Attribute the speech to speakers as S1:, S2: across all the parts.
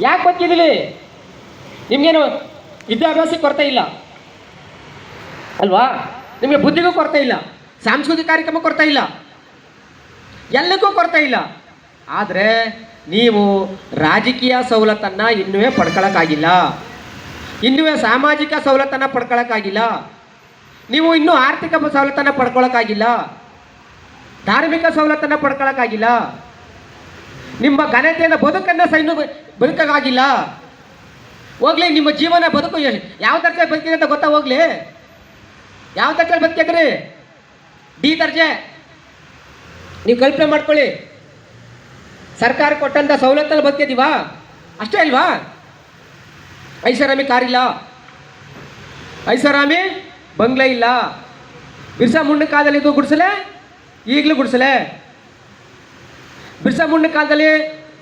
S1: ಯಾಕೆ ಬದುಕಿದ್ದೀವಿ? ನಿಮಗೇನು ವಿದ್ಯಾಭ್ಯಾಸಕ್ಕೆ ಕೊರತೆ ಇಲ್ಲ ಅಲ್ವಾ? ನಿಮಗೆ ಬುದ್ಧಿಗೂ ಕೊರತೆ ಇಲ್ಲ, ಸಾಂಸ್ಕೃತಿಕ ಕಾರ್ಯಕ್ರಮ ಕೊರತೆ ಇಲ್ಲ, ಎಲ್ಲಕ್ಕೂ ಕೊರತೆ ಇಲ್ಲ. ಆದರೆ ನೀವು ರಾಜಕೀಯ ಸವಲತ್ತನ್ನು ಇನ್ನೂ ಪಡ್ಕೊಳ್ಳೋಕ್ಕಾಗಿಲ್ಲ, ಇನ್ನೂ ಸಾಮಾಜಿಕ ಸವಲತ್ತನ್ನು ಪಡ್ಕೊಳ್ಳೋಕ್ಕಾಗಿಲ್ಲ, ನೀವು ಇನ್ನೂ ಆರ್ಥಿಕ ಸವಲತ್ತನ್ನು ಪಡ್ಕೊಳ್ಳೋಕ್ಕಾಗಿಲ್ಲ, ಧಾರ್ಮಿಕ ಸವಲತ್ತನ್ನು ಪಡ್ಕೊಳ್ಳೋಕ್ಕಾಗಿಲ್ಲ, ನಿಮ್ಮ ಘನತೆಯಿಂದ ಬದುಕನ್ನು ಇನ್ನೂ ಬದುಕೋಕ್ಕಾಗಿಲ್ಲ. ಹೋಗ್ಲಿ, ನಿಮ್ಮ ಜೀವನ ಬದುಕು ಯಾವ ದರ್ಜೆ ಬದುಕಿದೆ ಅಂತ ಗೊತ್ತಾ? ಹೋಗ್ಲಿ, ಯಾವ ದರ್ಜೆ ಬದುಕಿದ್ರಿ? ಡಿ ದರ್ಜೆ. ನೀವು ಕಲ್ಪನೆ ಮಾಡ್ಕೊಳ್ಳಿ, ಸರ್ಕಾರ ಕೊಟ್ಟಂಥ ಸವಲತ್ತಲ್ಲಿ ಬದುಕಿದ್ದೀವಾ? ಅಷ್ಟೇ ಅಲ್ವಾ? ಐಷಾರಾಮಿ ಕಾರಿಲ್ಲ, ಐಷಾರಾಮಿ ಬಂಗ್ಲೆ ಇಲ್ಲ. ಬಿರ್ಸಾ ಮುಂಡಿನ ಕಾಲದಲ್ಲಿ ಇದು ಗುಡಿಸಲೇ, ಈಗಲೂ ಗುಡಿಸಲೇ. ಬಿರ್ಸಾ ಮುಂಡಿನ ಕಾಲದಲ್ಲಿ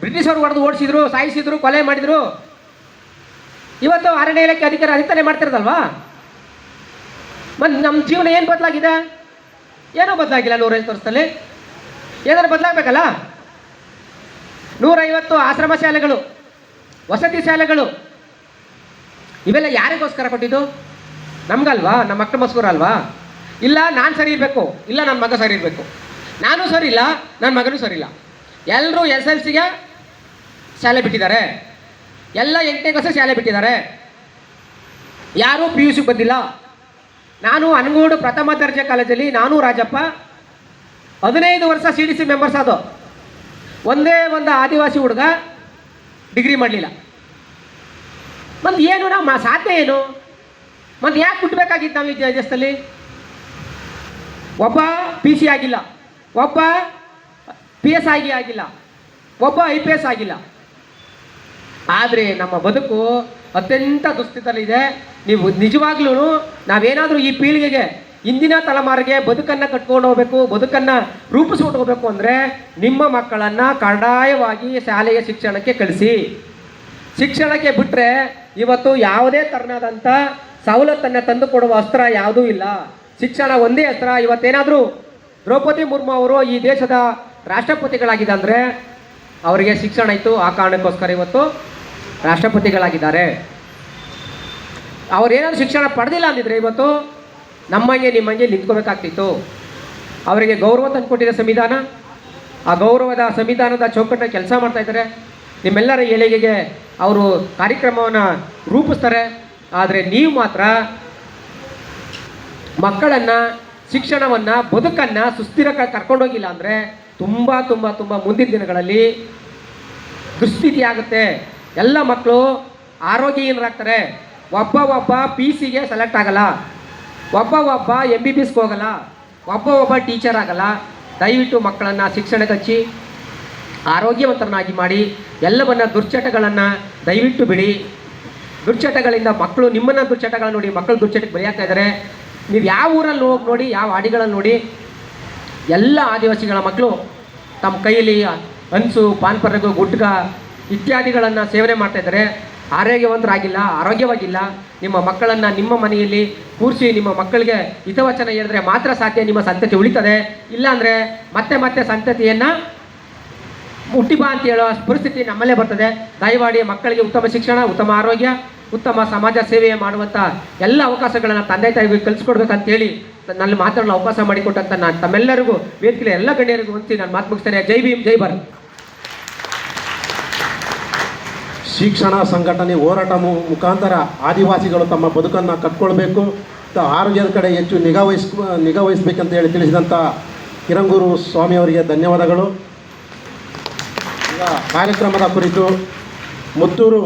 S1: ಬ್ರಿಟಿಷರು ಹೊಡೆದು ಓಡಿಸಿದ್ರು, ಸಾಯಿಸಿದ್ರು, ಕೊಲೆ ಮಾಡಿದರು. ಇವತ್ತು ಅರಣ್ಯ ಇಲಾಖೆ ಅಧಿಕಾರಿ ಅಧಿಕಾರಿ ಮಾಡ್ತಿರೋದಲ್ವಾ? ಮತ್ತು ನಮ್ಮ ಜೀವನ ಏನು ಬದಲಾಗಿದೆ? ಏನೂ ಬದಲಾಗಿಲ್ಲ. 150 ವರ್ಷದಲ್ಲಿ ಏನಾದ್ರು ಬದಲಾಗಬೇಕಲ್ಲ. 150 ಆಶ್ರಮ ಶಾಲೆಗಳು, ವಸತಿ ಶಾಲೆಗಳು, ಇವೆಲ್ಲ ಯಾರಿಗೋಸ್ಕರ ಕೊಟ್ಟಿದ್ದು? ನಮಗಲ್ವಾ? ನಮ್ಮ ಮಕ್ಕಳಿಗೋಸ್ಕರ ಅಲ್ವಾ? ಇಲ್ಲ ನಾನು ಸರಿ ಇರಬೇಕು, ಇಲ್ಲ ನನ್ನ ಮಗ ಸರಿ ಇರಬೇಕು. ನಾನು ಸರಿ ಇಲ್ಲ, ನನ್ನ ಮಗನೂ ಸರಿ ಇಲ್ಲ. ಎಲ್ಲರೂ SLCಗೆ ಶಾಲೆ ಬಿಟ್ಟಿದ್ದಾರೆ, ಎಲ್ಲ 8ನೇ ಕ್ಲಾಸ್ ಶಾಲೆ ಬಿಟ್ಟಿದ್ದಾರೆ, ಯಾರೂ PUC ಬಂದಿಲ್ಲ. ನಾನು ಅನಗೋಡು ಪ್ರಥಮ ದರ್ಜೆ ಕಾಲೇಜಲ್ಲಿ ನಾನು ರಾಜಪ್ಪ 15 ವರ್ಷ CDC ಮೆಂಬರ್ಸ್ ಆದೋ. ಒಂದೇ ಒಂದು ಆದಿವಾಸಿ ಹುಡುಗ ಡಿಗ್ರಿ ಮಾಡಲಿಲ್ಲ. ಮತ್ತು ಏನು ನಮ್ಮ ಸಾಧ್ಯ ಏನು? ಮತ್ತು ಯಾಕೆ ಬಿಟ್ಟಬೇಕಾಗಿತ್ತು ನಾವು ಈ ದೇಶದಲ್ಲಿ? ಒಬ್ಬ PC ಆಗಿಲ್ಲ, ಒಬ್ಬ PS ಆಗಿಲ್ಲ, ಒಬ್ಬ IPS ಆಗಿಲ್ಲ. ಆದರೆ ನಮ್ಮ ಬದುಕು ಅತ್ಯಂತ ದುಸ್ಥಿತಿಯಲ್ಲಿದೆ. ನೀವು ನಿಜವಾಗ್ಲೂ ನಾವೇನಾದರೂ ಈ ಪೀಳಿಗೆಗೆ, ಇಂದಿನ ತಲೆಮಾರಿಗೆ ಬದುಕನ್ನು ಕಟ್ಕೊಂಡು ಹೋಗಬೇಕು, ಬದುಕನ್ನು ರೂಪಿಸ್ಕೊಂಡು ಹೋಗಬೇಕು ಅಂದರೆ ನಿಮ್ಮ ಮಕ್ಕಳನ್ನು ಕಡ್ಡಾಯವಾಗಿ ಶಾಲೆಯ ಶಿಕ್ಷಣಕ್ಕೆ ಕಳಿಸಿ. ಶಿಕ್ಷಣಕ್ಕೆ ಬಿಟ್ಟರೆ ಇವತ್ತು ಯಾವುದೇ ಥರನಾದಂಥ ಸವಲತ್ತನ್ನು ತಂದು ಕೊಡುವ ಅಸ್ತ್ರ ಯಾವುದೂ ಇಲ್ಲ. ಶಿಕ್ಷಣ ಒಂದೇ ಅಸ್ತ್ರ. ಇವತ್ತೇನಾದರೂ ದ್ರೌಪದಿ ಮುರ್ಮು ಅವರು ಈ ದೇಶದ ರಾಷ್ಟ್ರಪತಿಗಳಾಗಿದೆ ಅಂದರೆ ಅವರಿಗೆ ಶಿಕ್ಷಣ ಇತ್ತು, ಆ ಕಾರಣಕ್ಕೋಸ್ಕರ ಇವತ್ತು ರಾಷ್ಟ್ರಪತಿಗಳಾಗಿದ್ದಾರೆ. ಅವರೇನಾದ್ರು ಶಿಕ್ಷಣ ಪಡೆದಿಲ್ಲ ಅಂದಿದ್ರೆ ಇವತ್ತು ನಮ್ಮಂಗೆ ನಿಮ್ಮಂಗೆ ನಿಂತ್ಕೋಬೇಕಾಗ್ತಿತ್ತು. ಅವರಿಗೆ ಗೌರವ ತಂದುಕೊಟ್ಟಿದೆ ಸಂವಿಧಾನ. ಆ ಗೌರವದ ಸಂವಿಧಾನದ ಚೌಕಟ್ಟನ್ನು ಕೆಲಸ ಮಾಡ್ತಾಯಿದ್ದಾರೆ. ನಿಮ್ಮೆಲ್ಲರ ಏಳಿಗೆಗೆ ಅವರು ಕಾರ್ಯಕ್ರಮವನ್ನು ರೂಪಿಸ್ತಾರೆ. ಆದರೆ ನೀವು ಮಾತ್ರ ಮಕ್ಕಳನ್ನು, ಶಿಕ್ಷಣವನ್ನು, ಬದುಕನ್ನು ಸುಸ್ಥಿರಕ್ಕೆ ಕರ್ಕೊಂಡೋಗಿಲ್ಲ ಅಂದರೆ ತುಂಬ ತುಂಬ ತುಂಬ ಮುಂದಿನ ದಿನಗಳಲ್ಲಿ ದುಸ್ಥಿತಿ ಆಗುತ್ತೆ. ಎಲ್ಲ ಮಕ್ಕಳು ಆರೋಗ್ಯಹೀನರಾಗ್ತಾರೆ. ಒಬ್ಬ PCಗೆ ಸೆಲೆಕ್ಟ್ ಆಗಲ್ಲ, ಒಬ್ಬ MBBSಗೆ ಹೋಗಲ್ಲ, ಒಬ್ಬ ಟೀಚರ್ ಆಗಲ್ಲ. ದಯವಿಟ್ಟು ಮಕ್ಕಳನ್ನು ಶಿಕ್ಷಣಕ್ಕೆ ಹಚ್ಚಿ ಆರೋಗ್ಯವಂತರನ್ನಾಗಿ ಮಾಡಿ. ಎಲ್ಲವನ್ನ ದುಶ್ಚಟಗಳನ್ನು ದಯವಿಟ್ಟು ಬಿಡಿ. ದುಶ್ಚಟಗಳಿಂದ ಮಕ್ಕಳು ನಿಮ್ಮನ್ನು ದುಶ್ಚಟಗಳನ್ನು ನೋಡಿ ಮಕ್ಕಳು ದುಶ್ಚಟಕ್ಕೆ ಬಲಿಯಾಗ್ತಾ ಇದ್ದಾರೆ. ನೀವು ಯಾವ ಊರಲ್ಲಿ ಹೋಗಿ ನೋಡಿ, ಯಾವ ಹಾಡಿಗಳಲ್ಲಿ ನೋಡಿ, ಎಲ್ಲ ಆದಿವಾಸಿಗಳ ಮಕ್ಕಳು ತಮ್ಮ ಕೈಯಲ್ಲಿ ಹನ್ಸು, ಪಾನ್ಪರಗು, ಗುಟ್ಕ ಇತ್ಯಾದಿಗಳನ್ನು ಸೇವನೆ ಮಾಡ್ತಾಯಿದ್ದಾರೆ. ಆರೋಗ್ಯವಾಗಿಲ್ಲ. ನಿಮ್ಮ ಮಕ್ಕಳನ್ನು ನಿಮ್ಮ ಮನೆಯಲ್ಲಿ ಕೂರಿಸಿ ನಿಮ್ಮ ಮಕ್ಕಳಿಗೆ ಹಿತವಚನ ಹೇಳಿದ್ರೆ ಮಾತ್ರ ಸಾಧ್ಯ ನಿಮ್ಮ ಸಂತತಿ ಉಳಿತದೆ. ಇಲ್ಲಾಂದರೆ ಮತ್ತೆ ಸಂತತಿಯನ್ನು ಹುಟ್ಟಿಬಾ ಅಂತ ಹೇಳೋ ಪರಿಸ್ಥಿತಿ ನಮ್ಮಲ್ಲೇ ಬರ್ತದೆ. ದಯಮಾಡಿ ಮಕ್ಕಳಿಗೆ ಉತ್ತಮ ಶಿಕ್ಷಣ, ಉತ್ತಮ ಆರೋಗ್ಯ, ಉತ್ತಮ ಸಮಾಜ ಸೇವೆ ಮಾಡುವಂಥ ಎಲ್ಲ ಅವಕಾಶಗಳನ್ನು ತಂದೆ ತಾಯಿಗೆ ಕಲಿಸ್ಕೊಡ್ಬೇಕಂತೇಳಿ ನನ್ನ ಮಾತಾಡಲು ಅವಕಾಶ ಮಾಡಿಕೊಟ್ಟಂತ ನಾನು ತಮ್ಮೆಲ್ಲರಿಗೂ, ವೇದಿಕೆ ಎಲ್ಲ ಗಣ್ಯರಿಗೂ ಹೊಂದಿ ನಾನು ಮಾತು ಮುಗಿಸ್ತೇನೆ. ಜೈ ಭೀಮ್, ಜೈ ಭಾರತ್.
S2: ಶಿಕ್ಷಣ ಸಂಘಟನೆ ಹೋರಾಟ ಮುಖಾಂತರ ಆದಿವಾಸಿಗಳು ತಮ್ಮ ಬದುಕನ್ನು ಕಟ್ಕೊಳ್ಬೇಕು, ಆರೋಗ್ಯದ ಕಡೆ ಹೆಚ್ಚು ನಿಗಾ ವಹಿಸಬೇಕಂತ ಹೇಳಿ ತಿಳಿಸಿದಂಥ ಕಿರಂಗೂರು ಸ್ವಾಮಿಯವರಿಗೆ ಧನ್ಯವಾದಗಳು. ಈಗ ಕಾರ್ಯಕ್ರಮದ ಕುರಿತು ಮುತ್ತೂರು